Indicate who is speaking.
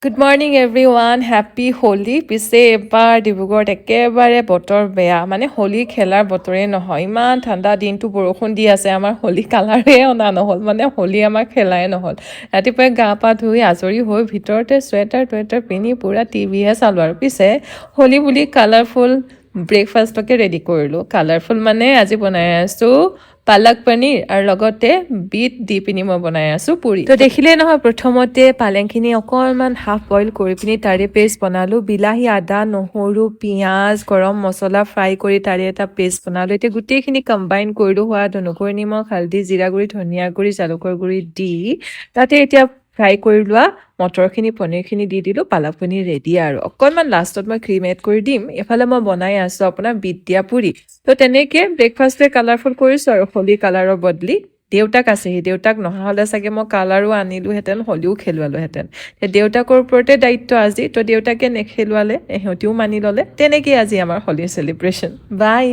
Speaker 1: good morning everyone happy Holi পিছে এবাৰ ডিব্ৰুগড়ত একেবাৰে বতৰ বেয়া মানে হোলী খেলাৰ বতৰে নহয় ইমান ঠাণ্ডা দিনটো বৰষুণ দি আছে আমাৰ হোলী কালাৰে অনা নহ'ল মানে হোলী আমাৰ খেলাই নহ'ল ৰাতিপুৱাই গা পা ধুই আজৰি হৈ ভিতৰতে চুৱেটাৰ পিন্ধি পূৰা টিভিহে চালোঁ আৰু পিছে হোলী বুলি কালাৰফুল ব্ৰেকফাষ্টকে ৰেডি কৰিলোঁ কালাৰফুল মানে আজি বনাই আছোঁ পালক পনীৰ আৰু লগতে বিট দি পিনি মই বনাই আছোঁ পুৰি তো দেখিলে নহয় প্ৰথমতে পালেংখিনি অকণমান হাফ বইল কৰি পিনি তাৰে পেষ্ট বনালোঁ বিলাহী আদা নহৰু পিঁয়াজ গৰম মছলা ফ্ৰাই কৰি তাৰে এটা পেষ্ট বনালোঁ এতিয়া গোটেইখিনি কম্বাইন কৰিলোঁ সোৱাদ অনুসৰি নিমখ হালধি জিৰা গুড়ি ধনিয়া গুড়ি জালুকৰ গুড়ি দি তাতে এতিয়া ফ্ৰাই কৰি লোৱা মটৰখিনি পনীৰখিনি দি দিলোঁ পালক পনীৰ ৰেডি আৰু অকণমান লাষ্টত মই ক্ৰীম এড কৰি দিম এফালে মই বনাই আছোঁ আপোনাৰ বিট দিয়া পুৰি তো তেনেকৈ ব্ৰেকফাষ্টে কালাৰফুল কৰিছোঁ আৰু হোলী কালাৰৰ বদলি দেউতাক আছেহি দেউতাক নহা হ'লে চাগে মই কালাৰো আনিলোহেঁতেন হোলীও খেলুৱালোহেঁতেন দেউতাকৰ ওপৰতে দায়িত্ব আজি তো দেউতাকে নেখেলুৱালে সিহঁতিও মানি ল'লে তেনেকেই আজি আমাৰ হোলী চেলিব্ৰেশ্যন বাই